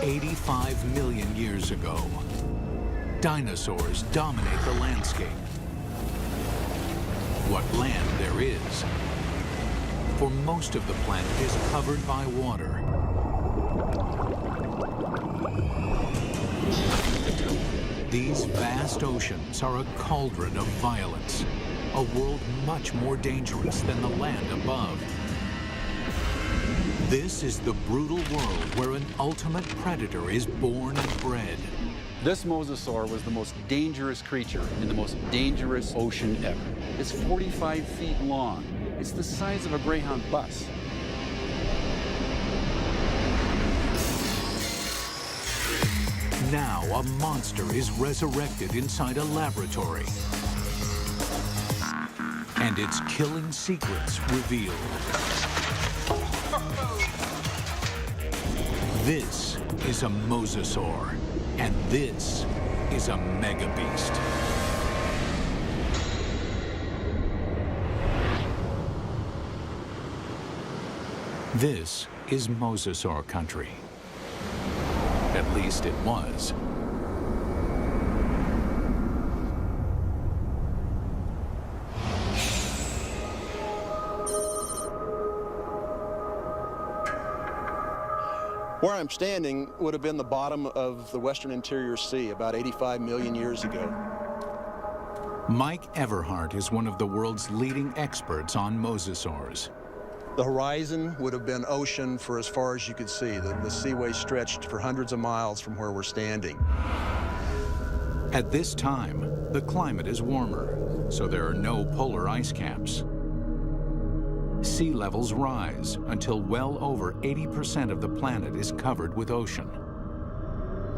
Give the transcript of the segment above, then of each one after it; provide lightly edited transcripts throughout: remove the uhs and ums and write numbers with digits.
85 million years ago, dinosaurs dominate the landscape. What land there is, for most of the planet is covered by water. These vast oceans are a cauldron of violence, a world much more dangerous than the land above. This is the brutal world where an ultimate predator is born and bred. This mosasaur was the most dangerous creature in the most dangerous ocean ever. It's 45 feet long. It's the size of a Greyhound bus. Now a monster is resurrected inside a laboratory, and its killing secrets revealed. This is a mosasaur, and this is a megabeast. This is mosasaur country. At least it was. Where I'm standing would have been the bottom of the Western Interior Sea about 85 million years ago. Mike Everhart is one of the world's leading experts on mosasaurs. The horizon would have been ocean for as far as you could see. The seaway stretched for hundreds of miles from where we're standing. At this time, the climate is warmer, so there are no polar ice caps. Sea levels rise until well over 80% of the planet is covered with ocean.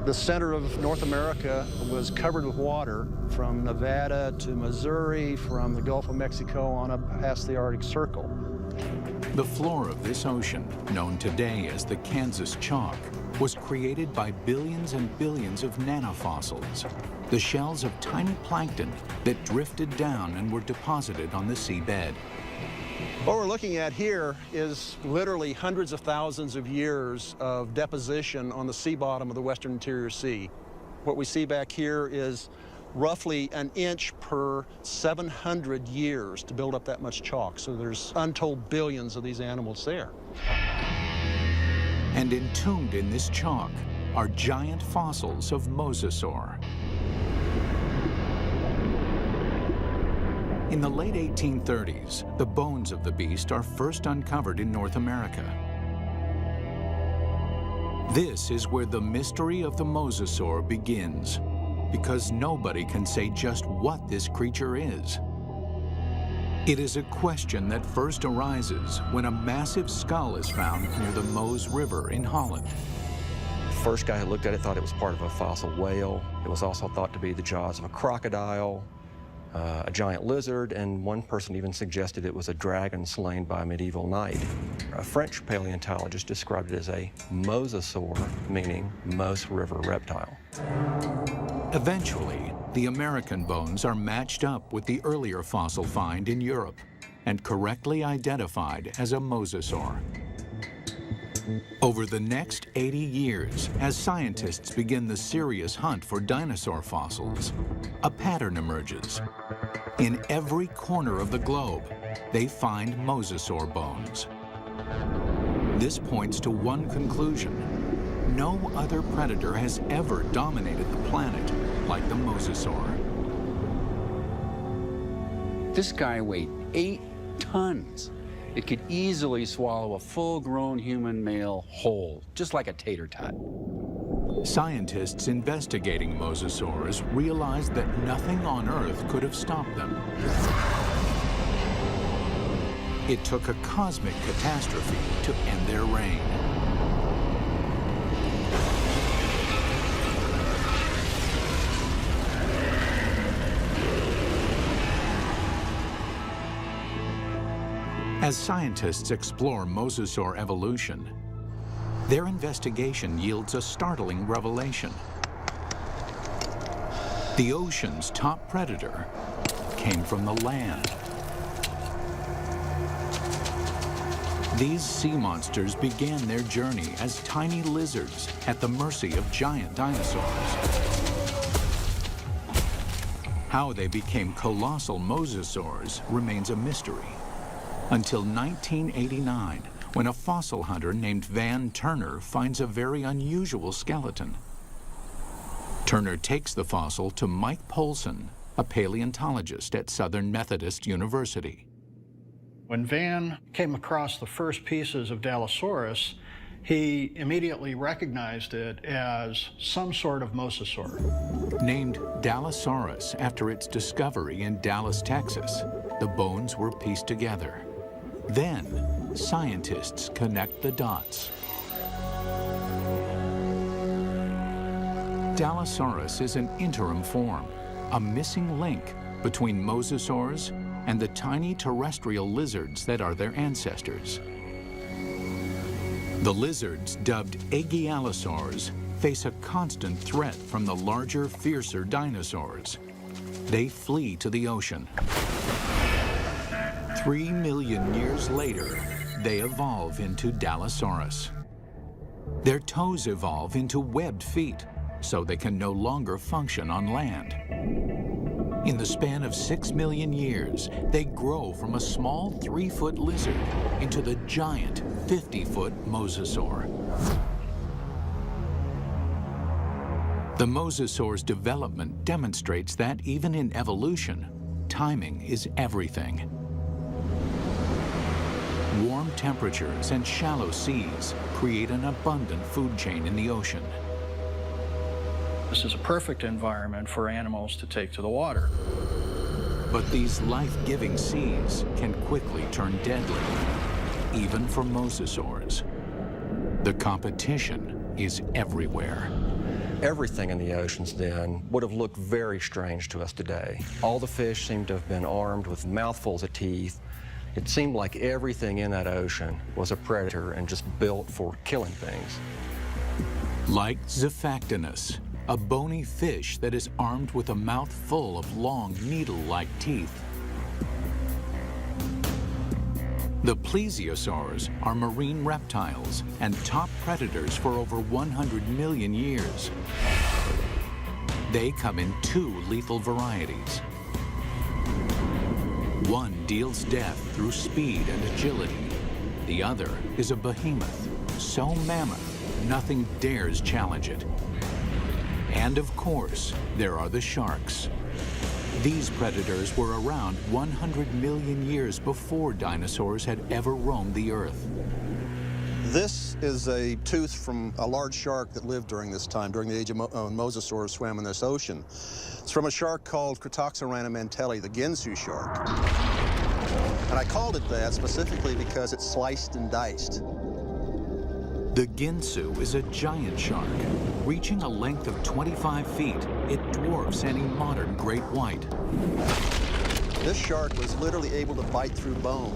The center of North America was covered with water from Nevada to Missouri, from the Gulf of Mexico on up past the Arctic Circle. The floor of this ocean, known today as the Kansas Chalk, was created by billions and billions of nanofossils, the shells of tiny plankton that drifted down and were deposited on the seabed. What we're looking at here is literally hundreds of thousands of years of deposition on the sea bottom of the Western Interior Sea. What we see back here is roughly an inch per 700 years to build up that much chalk. So there's untold billions of these animals there. And entombed in this chalk are giant fossils of mosasaur. In the late 1830s, the bones of the beast are first uncovered in North America. This is where the mystery of the mosasaur begins, because nobody can say just what this creature is. It is a question that first arises when a massive skull is found near the Meuse River in Holland. The first guy who looked at it thought it was part of a fossil whale. It was also thought to be the jaws of a crocodile, a giant lizard, and one person even suggested it was a dragon slain by a medieval knight. A French paleontologist described it as a mosasaur, meaning Meuse River reptile. Eventually, the American bones are matched up with the earlier fossil find in Europe and correctly identified as a mosasaur. Over the next 80 years, as scientists begin the serious hunt for dinosaur fossils, a pattern emerges. In every corner of the globe, they find mosasaur bones. This points to one conclusion. No other predator has ever dominated the planet like the mosasaur. This guy weighed 8 tons. It could easily swallow a full-grown human male whole, just like a tater tot. Scientists investigating mosasaurs realized that nothing on Earth could have stopped them. It took a cosmic catastrophe to end their reign. As scientists explore mosasaur evolution, their investigation yields a startling revelation. The ocean's top predator came from the land. These sea monsters began their journey as tiny lizards at the mercy of giant dinosaurs. How they became colossal mosasaurs remains a mystery. Until 1989, when a fossil hunter named Van Turner finds a very unusual skeleton. Turner takes the fossil to Mike Polson, a paleontologist at Southern Methodist University. When Van came across the first pieces of Dallosaurus, he immediately recognized it as some sort of mosasaur. Named Dallosaurus after its discovery in Dallas, Texas, the bones were pieced together. Then, scientists connect the dots. Dallosaurus is an interim form, a missing link between mosasaurs and the tiny terrestrial lizards that are their ancestors. The lizards, dubbed Aegialosaurs, face a constant threat from the larger, fiercer dinosaurs. They flee to the ocean. 3 million years later, they evolve into Dallosaurus. Their toes evolve into webbed feet, so they can no longer function on land. In the span of 6 million years, they grow from a small 3-foot lizard into the giant 50-foot mosasaur. The mosasaur's development demonstrates that even in evolution, timing is everything. Warm temperatures and shallow seas create an abundant food chain in the ocean. This is a perfect environment for animals to take to the water. But these life-giving seas can quickly turn deadly, even for mosasaurs. The competition is everywhere. Everything in the oceans then would have looked very strange to us today. All the fish seemed to have been armed with mouthfuls of teeth. It seemed like everything in that ocean was a predator and just built for killing things. Like Zephactinus, a bony fish that is armed with a mouth full of long, needle-like teeth. The plesiosaurs are marine reptiles and top predators for over 100 million years. They come in 2 lethal varieties. One deals death through speed and agility. The other is a behemoth, so mammoth, nothing dares challenge it. And of course, there are the sharks. These predators were around 100 million years before dinosaurs had ever roamed the earth. This is a tooth from a large shark that lived during this time, during the age of mosasaurs swam in this ocean. It's from a shark called Cretoxorana mantelli, the Ginsu shark. And I called it that specifically because it's sliced and diced. The Ginsu is a giant shark. Reaching a length of 25 feet, it dwarfs any modern great white. This shark was literally able to bite through bone.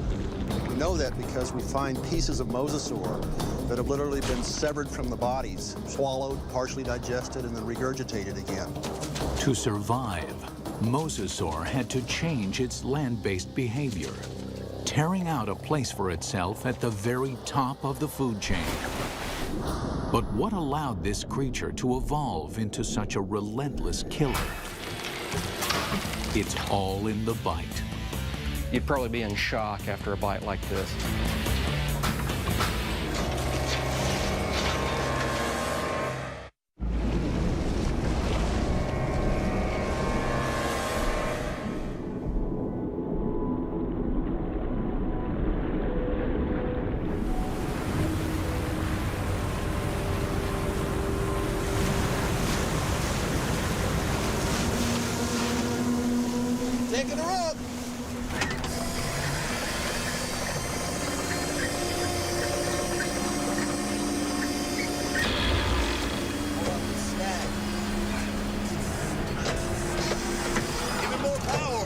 We know that because we find pieces of mosasaur that have literally been severed from the bodies, swallowed, partially digested, and then regurgitated again. To survive, mosasaur had to change its land-based behavior, tearing out a place for itself at the very top of the food chain. But what allowed this creature to evolve into such a relentless killer? It's all in the bite. You'd probably be in shock after a bite like this. Taking her up! Give it more power!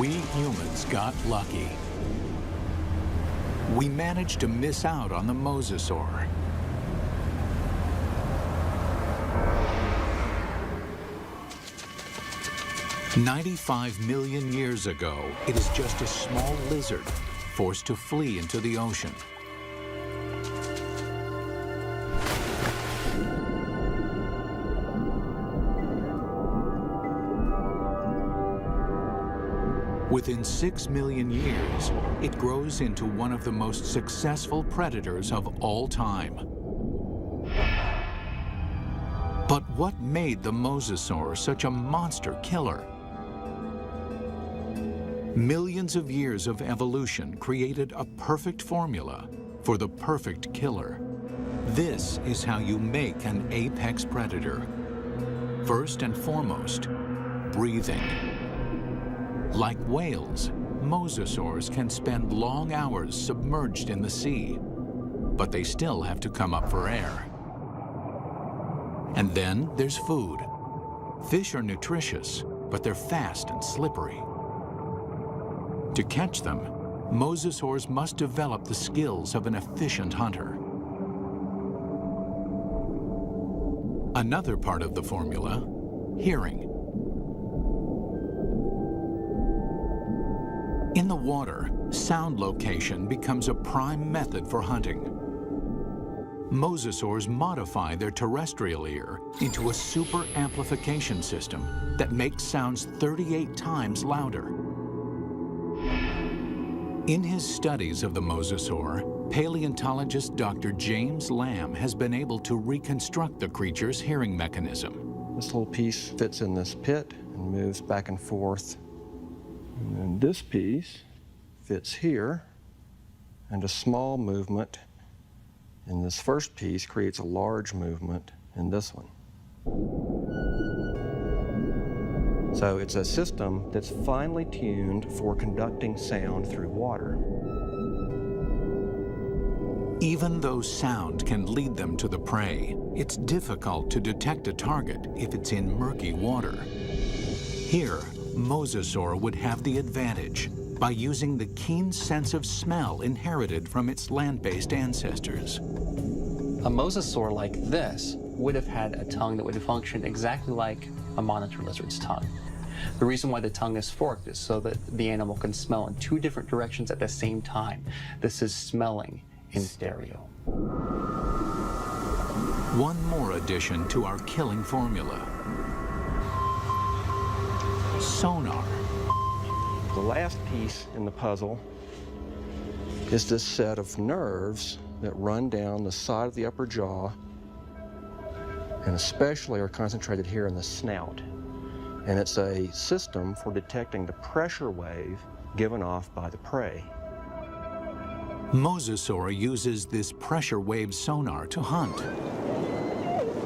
We humans got lucky. We managed to miss out on the mosasaur. "95 million years ago, it is just a small lizard forced to flee into the ocean. Within 6 million years, it grows into one of the most successful predators of all time. But what made the mosasaur such a monster killer? Millions of years of evolution created a perfect formula for the perfect killer. This is how you make an apex predator. First and foremost, breathing. Like whales, mosasaurs can spend long hours submerged in the sea, but they still have to come up for air. And then there's food. Fish are nutritious, but they're fast and slippery. To catch them, mosasaurs must develop the skills of an efficient hunter. Another part of the formula, hearing. In the water, sound location becomes a prime method for hunting. Mosasaurs modify their terrestrial ear into a super amplification system that makes sounds 38 times louder. In his studies of the mosasaur, paleontologist Dr. James Lamb has been able to reconstruct the creature's hearing mechanism. This little piece fits in this pit and moves back and forth. And then this piece fits here, and a small movement in this first piece creates a large movement in this one. So it's a system that's finely tuned for conducting sound through water. Even though sound can lead them to the prey, it's difficult to detect a target if it's in murky water. Here, mosasaur would have the advantage by using the keen sense of smell inherited from its land-based ancestors. A mosasaur like this would have had a tongue that would have functioned exactly like a monitor lizard's tongue. The reason why the tongue is forked is so that the animal can smell in 2 different directions at the same time. This is smelling in stereo. One more addition to our killing formula: sonar. The last piece in the puzzle is this set of nerves that run down the side of the upper jaw and especially are concentrated here in the snout. And it's a system for detecting the pressure wave given off by the prey. Mosasaur uses this pressure wave sonar to hunt,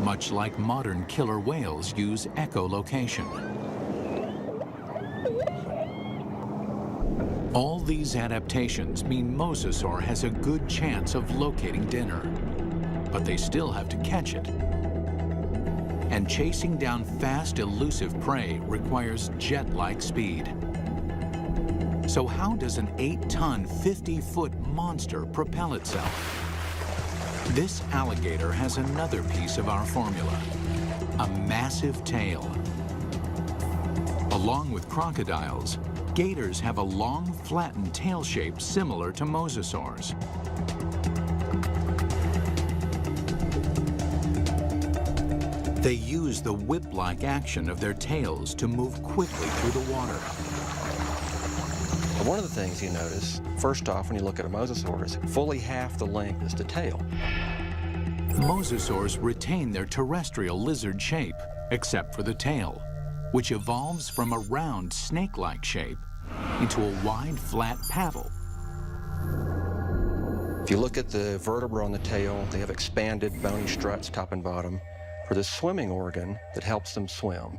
much like modern killer whales use echolocation. All these adaptations mean mosasaur has a good chance of locating dinner, but they still have to catch it. And chasing down fast, elusive prey requires jet-like speed. So how does an 8-ton, 50-foot monster propel itself? This alligator has another piece of our formula: a massive tail. Along with crocodiles, gators have a long, flattened tail shape similar to mosasaurs. They use the whip-like action of their tails to move quickly through the water. One of the things you notice, first off, when you look at a mosasaur, is fully half the length is the tail. Mosasaurs retain their terrestrial lizard shape, except for the tail, which evolves from a round, snake-like shape into a wide, flat paddle. If you look at the vertebra on the tail, they have expanded bony struts top and bottom for the swimming organ that helps them swim.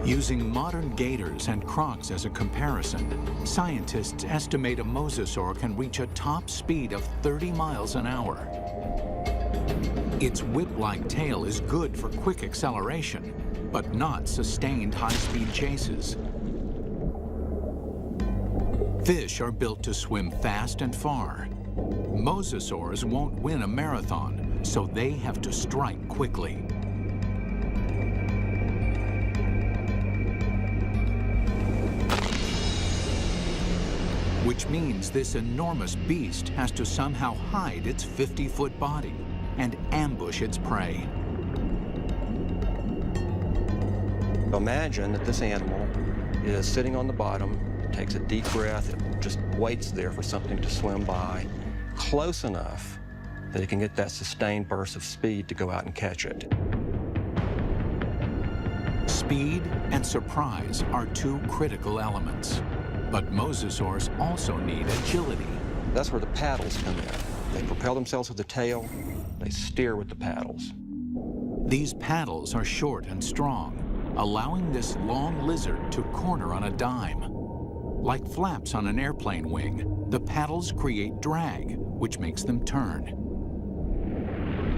Using modern gators and crocs as a comparison, scientists estimate a mosasaur can reach a top speed of 30 miles an hour. Its whip-like tail is good for quick acceleration, but not sustained high-speed chases. Fish are built to swim fast and far. Mosasaurs won't win a marathon, so they have to strike quickly. Which means this enormous beast has to somehow hide its 50-foot body and ambush its prey. Imagine that this animal is sitting on the bottom, takes a deep breath, it just waits there for something to swim by, close enough that it can get that sustained burst of speed to go out and catch it. Speed and surprise are two critical elements. But mosasaurs also need agility. That's where the paddles come in. They propel themselves with the tail, they steer with the paddles. These paddles are short and strong, allowing this long lizard to corner on a dime. Like flaps on an airplane wing, the paddles create drag, which makes them turn.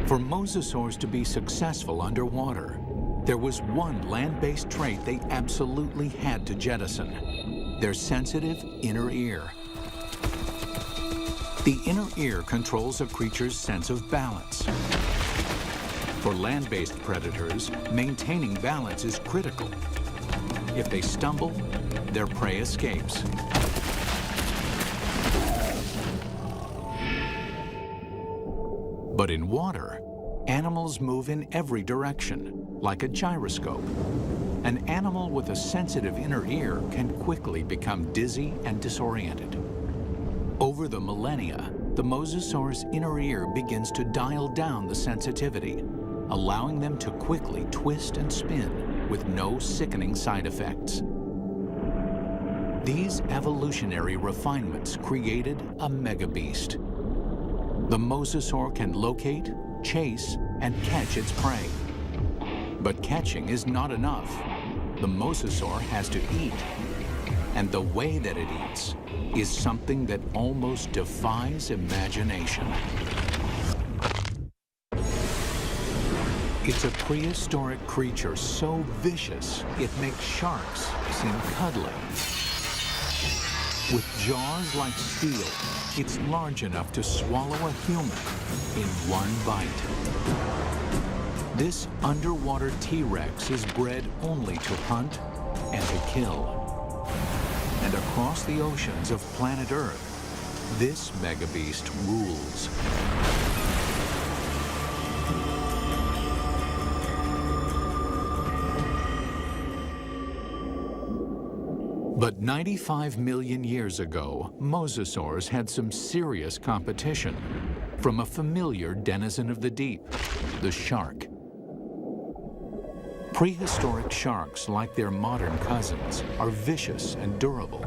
For mosasaurs to be successful underwater, there was one land-based trait they absolutely had to jettison: their sensitive inner ear. The inner ear controls a creature's sense of balance. For land-based predators, maintaining balance is critical. If they stumble, their prey escapes. But in water, animals move in every direction, like a gyroscope. An animal with a sensitive inner ear can quickly become dizzy and disoriented. Over the millennia, the mosasaur's inner ear begins to dial down the sensitivity, allowing them to quickly twist and spin with no sickening side effects. These evolutionary refinements created a megabeast. The mosasaur can locate, chase, and catch its prey. But catching is not enough. The mosasaur has to eat. And the way that it eats is something that almost defies imagination. It's a prehistoric creature so vicious, it makes sharks seem cuddly. With jaws like steel, it's large enough to swallow a human in one bite. This underwater T-Rex is bred only to hunt and to kill. And across the oceans of planet Earth, this megabeast rules. But 95 million years ago, mosasaurs had some serious competition from a familiar denizen of the deep, the shark. Prehistoric sharks, like their modern cousins, are vicious and durable,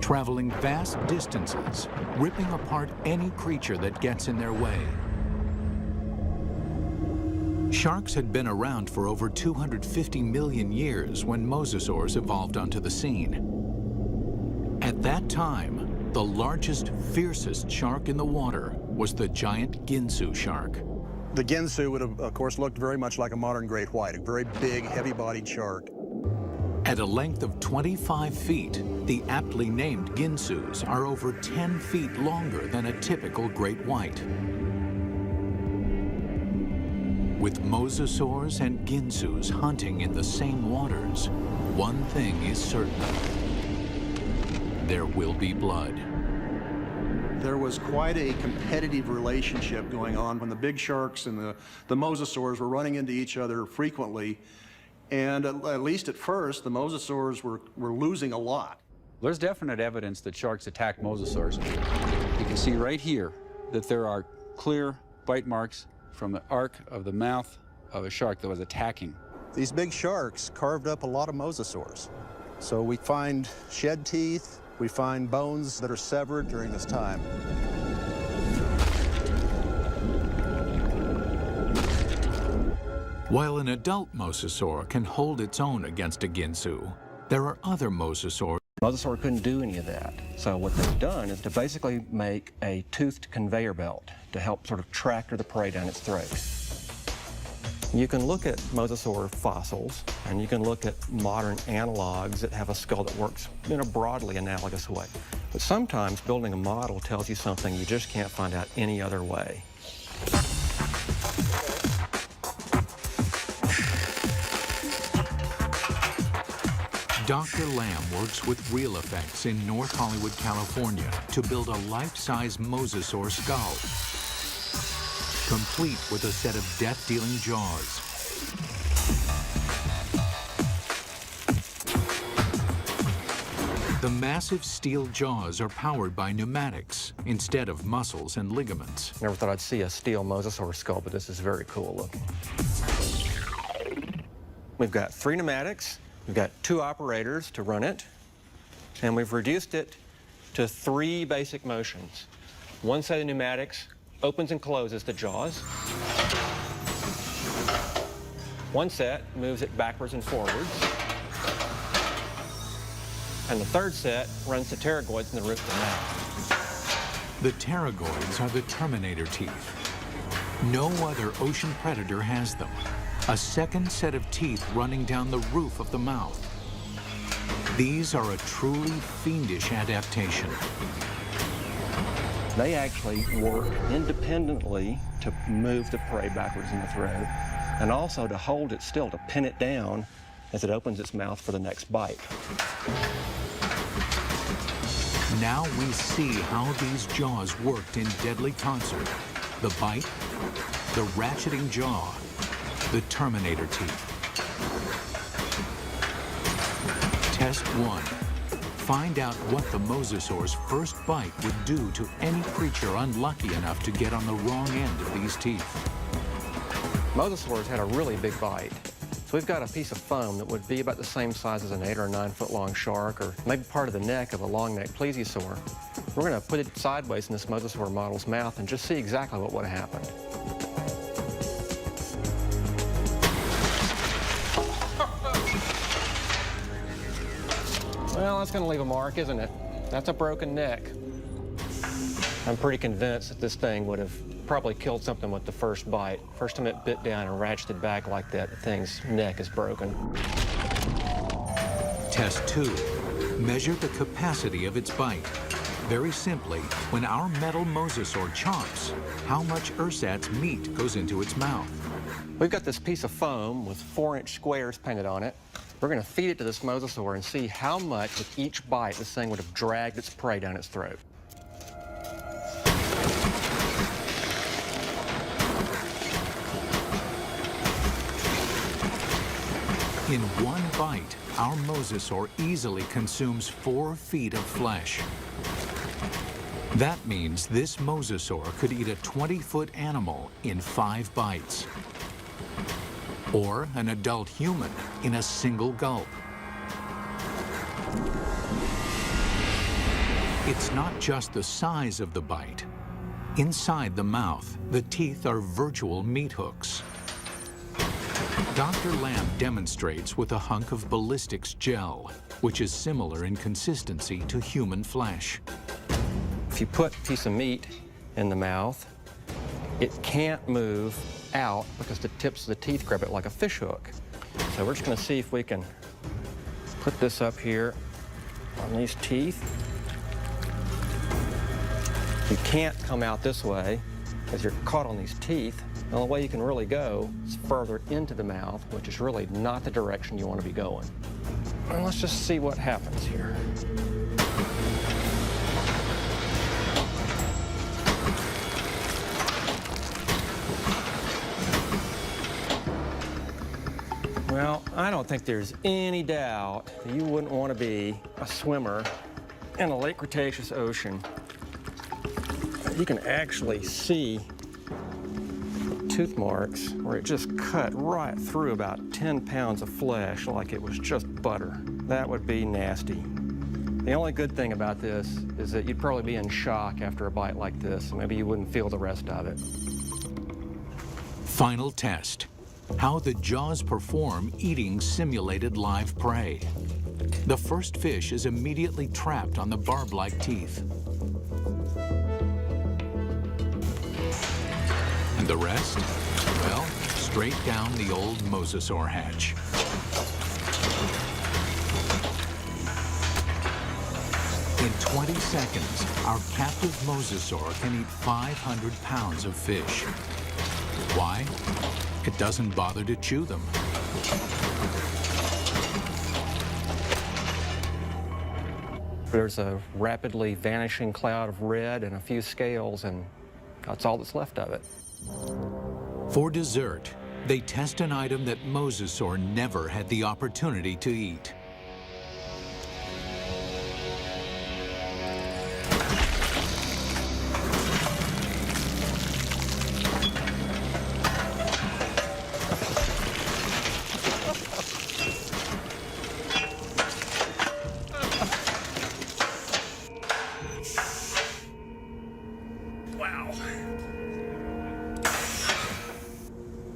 traveling vast distances, ripping apart any creature that gets in their way. Sharks had been around for over 250 million years when mosasaurs evolved onto the scene. At that time, the largest, fiercest shark in the water was the giant Ginsu shark. The Ginsu would have, of course, looked very much like a modern great white, a very big, heavy-bodied shark. At a length of 25 feet, the aptly named Ginsus are over 10 feet longer than a typical great white. With mosasaurs and Ginsus hunting in the same waters, one thing is certain: there will be blood. There was quite a competitive relationship going on when the big sharks and the mosasaurs were running into each other frequently. And at least at first, the mosasaurs were losing a lot. There's definite evidence that sharks attack mosasaurs. You can see right here that there are clear bite marks from the arc of the mouth of a shark that was attacking. These big sharks carved up a lot of mosasaurs. So we find shed teeth, we find bones that are severed during this time. While an adult mosasaur can hold its own against a Ginsu, there are other mosasaurs. Mosasaur couldn't do any of that. So what they've done is to basically make a toothed conveyor belt to help sort of tractor the prey down its throat. You can look at mosasaur fossils, and you can look at modern analogs that have a skull that works in a broadly analogous way. But sometimes building a model tells you something you just can't find out any other way. Dr. Lamb works with Real Effects in North Hollywood, California to build a life-size mosasaur skull, complete with a set of death-dealing jaws. The massive steel jaws are powered by pneumatics instead of muscles and ligaments. Never thought I'd see a steel mosasaur skull, but this is very cool looking. We've got 3 pneumatics. We've got 2 operators to run it, and we've reduced it to 3 basic motions. One set of pneumatics opens and closes the jaws. One set moves it backwards and forwards. And the third set runs the pterygoids in the roof of the mouth. The pterygoids are the Terminator teeth. No other ocean predator has them. A second set of teeth running down the roof of the mouth. These are a truly fiendish adaptation. They actually work independently to move the prey backwards in the throat, and also to hold it still, to pin it down as it opens its mouth for the next bite. Now we see how these jaws worked in deadly concert. The bite, the ratcheting jaw, the Terminator teeth. Test 1. Find out what the mosasaur's first bite would do to any creature unlucky enough to get on the wrong end of these teeth. Mosasaurs had a really big bite. So we've got a piece of foam that would be about the same size as an 8 or 9 foot long shark, or maybe part of the neck of a long neck plesiosaur. We're going to put it sideways in this mosasaur model's mouth and just see exactly what would have happened. Well, that's going to leave a mark, isn't it? That's a broken neck. I'm pretty convinced that this thing would have probably killed something with the first bite. First time it bit down and ratcheted back like that, the thing's neck is broken. Test 2. Measure the capacity of its bite. Very simply, when our metal mosasaur chomps, how much ersatz meat goes into its mouth? We've got this piece of foam with 4-inch squares painted on it. We're going to feed it to this mosasaur and see how much with each bite this thing would have dragged its prey down its throat. In one bite, our mosasaur easily consumes 4 feet of flesh. That means this mosasaur could eat a 20-foot animal in 5 bites. Or an adult human in a single gulp. It's not just the size of the bite. Inside the mouth, the teeth are virtual meat hooks. Dr. Lamb demonstrates with a hunk of ballistics gel, which is similar in consistency to human flesh. If you put a piece of meat in the mouth, it can't move out because the tips of the teeth grab it like a fish hook. So we're just going to see if we can put this up here on these teeth. You can't come out this way because you're caught on these teeth. The only way you can really go is further into the mouth, which is really not the direction you want to be going. And let's just see what happens here. Well, I don't think there's any doubt that you wouldn't want to be a swimmer in a late Cretaceous ocean. You can actually see tooth marks where it just cut right through about 10 pounds of flesh like it was just butter. That would be nasty. The only good thing about this is that you'd probably be in shock after a bite like this. Maybe you wouldn't feel the rest of it. Final test. How the jaws perform eating simulated live prey. The first fish is immediately trapped on the barb-like teeth. And the rest? Well, straight down the old mosasaur hatch. In 20 seconds, our captive mosasaur can eat 500 pounds of fish. Why? It doesn't bother to chew them. There's a rapidly vanishing cloud of red and a few scales, and that's all that's left of it. For dessert, they test an item that mosasaur never had the opportunity to eat.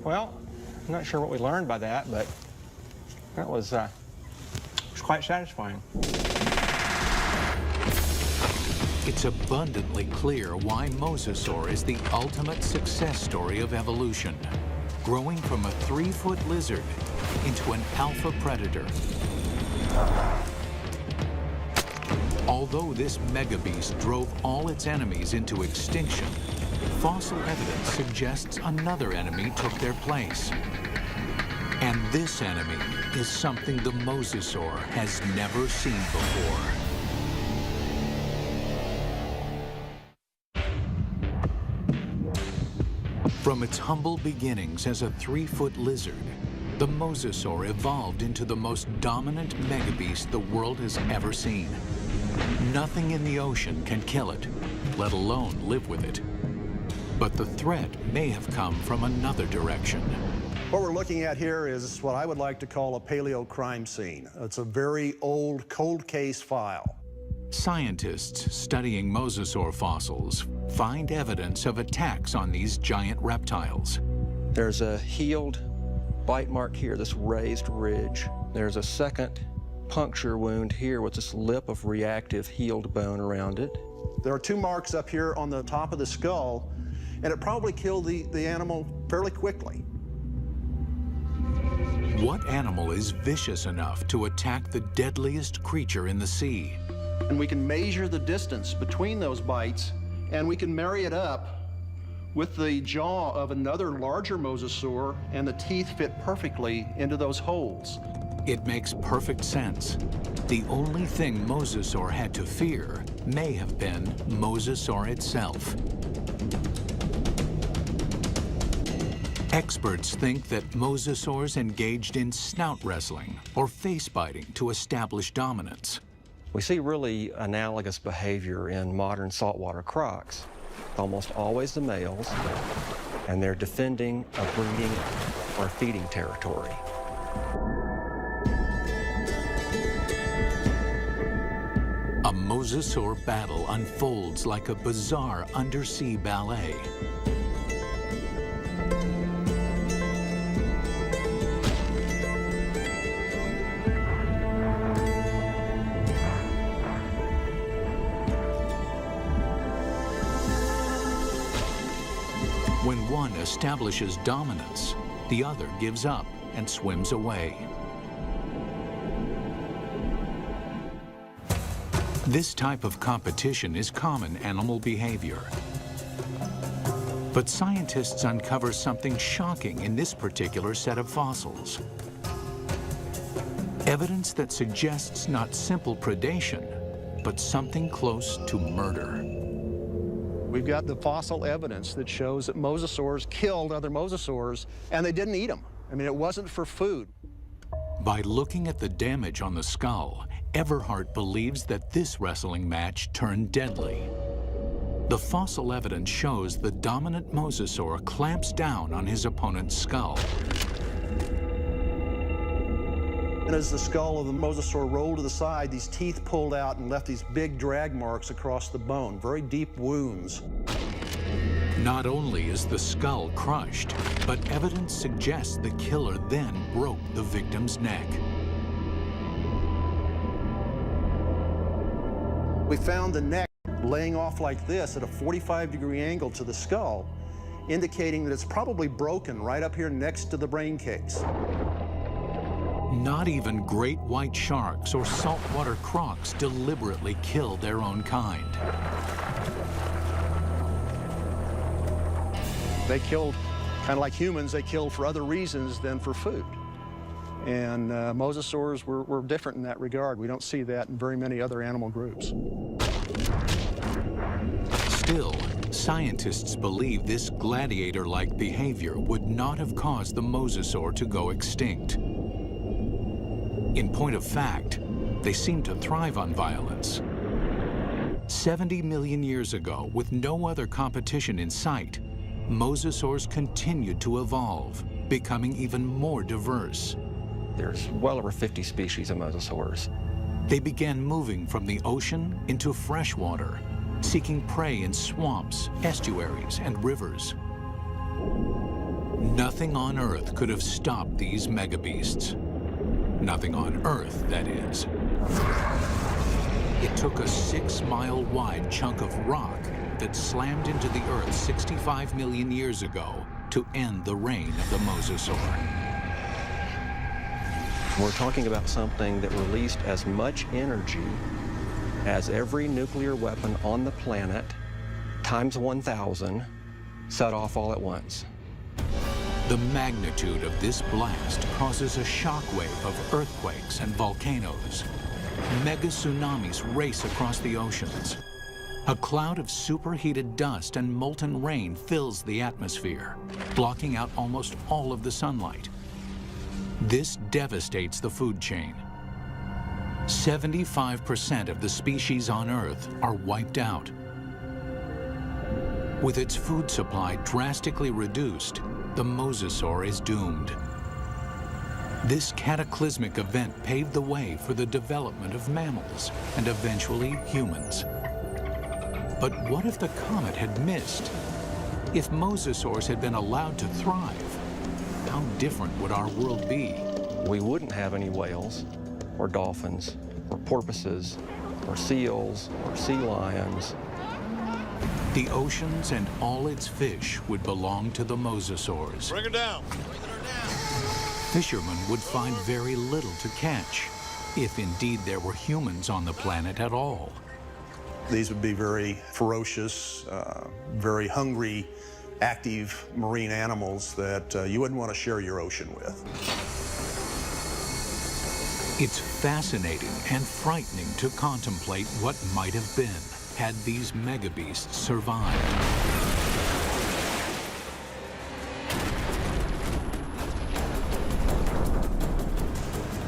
Well, I'm not sure what we learned by that, but that was quite satisfying. It's abundantly clear why mosasaur is the ultimate success story of evolution, growing from a 3-foot lizard into an alpha predator. Although this megabeast drove all its enemies into extinction, fossil evidence suggests another enemy took their place. And this enemy is something the mosasaur has never seen before. From its humble beginnings as a 3-foot lizard, the mosasaur evolved into the most dominant megabeast the world has ever seen. Nothing in the ocean can kill it, let alone live with it. But the threat may have come from another direction. What we're looking at here is what I would like to call a paleo crime scene. It's a very old cold case file. Scientists studying mosasaur fossils find evidence of attacks on these giant reptiles. There's a healed bite mark here, this raised ridge. There's a second puncture wound here with this lip of reactive healed bone around it. There are 2 marks up here on the top of the skull, and it probably killed the animal fairly quickly. What animal is vicious enough to attack the deadliest creature in the sea? And we can measure the distance between those bites, and we can marry it up with the jaw of another larger mosasaur, and the teeth fit perfectly into those holes. It makes perfect sense. The only thing mosasaur had to fear may have been mosasaur itself. Experts think that mosasaurs engaged in snout wrestling or face biting to establish dominance. We see really analogous behavior in modern saltwater crocs. Almost always the males, and they're defending a breeding or feeding territory. A mosasaur battle unfolds like a bizarre undersea ballet. When one establishes dominance, the other gives up and swims away. This type of competition is common animal behavior. But scientists uncover something shocking in this particular set of fossils. Evidence that suggests not simple predation, but something close to murder. We've got the fossil evidence that shows that mosasaurs killed other mosasaurs, and they didn't eat them. I mean, it wasn't for food. By looking at the damage on the skull, Everhart believes that this wrestling match turned deadly. The fossil evidence shows the dominant mosasaur clamps down on his opponent's skull. And as the skull of the mosasaur rolled to the side, these teeth pulled out and left these big drag marks across the bone, very deep wounds. Not only is the skull crushed, but evidence suggests the killer then broke the victim's neck. We found the neck laying off like this at a 45-degree angle to the skull, indicating that it's probably broken right up here next to the brain case. Not even great white sharks or saltwater crocs deliberately kill their own kind. They killed, kind of like humans, they killed for other reasons than for food. And mosasaurs were different in that regard. We don't see that in very many other animal groups. Still, scientists believe this gladiator-like behavior would not have caused the mosasaur to go extinct. In point of fact, they seem to thrive on violence. 70 million years ago, with no other competition in sight, mosasaurs continued to evolve, becoming even more diverse. There's well over 50 species of mosasaurs. They began moving from the ocean into freshwater, seeking prey in swamps, estuaries, and rivers. Nothing on Earth could have stopped these megabeasts. Nothing on Earth, that is. It took a 6-mile-wide chunk of rock that slammed into the Earth 65 million years ago to end the reign of the mosasaur. We're talking about something that released as much energy as every nuclear weapon on the planet, times 1,000, set off all at once. The magnitude of this blast causes a shockwave of earthquakes and volcanoes. Mega tsunamis race across the oceans. A cloud of superheated dust and molten rain fills the atmosphere, blocking out almost all of the sunlight. This devastates the food chain. 75% of the species on Earth are wiped out. With its food supply drastically reduced, the mosasaur is doomed. This cataclysmic event paved the way for the development of mammals and eventually humans. But what if the comet had missed? If mosasaurs had been allowed to thrive, how different would our world be? We wouldn't have any whales, or dolphins, or porpoises, or seals, or sea lions. The oceans and all its fish would belong to the mosasaurs. Bring her down. Fishermen would find very little to catch, if indeed there were humans on the planet at all. These would be very ferocious, very hungry, active marine animals that you wouldn't want to share your ocean with. It's fascinating and frightening to contemplate what might have been had these megabeasts survived.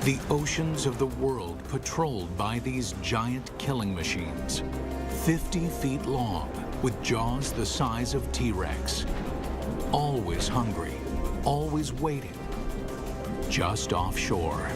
The oceans of the world patrolled by these giant killing machines, 50 feet long, with jaws the size of T-Rex. Always hungry, always waiting, just offshore.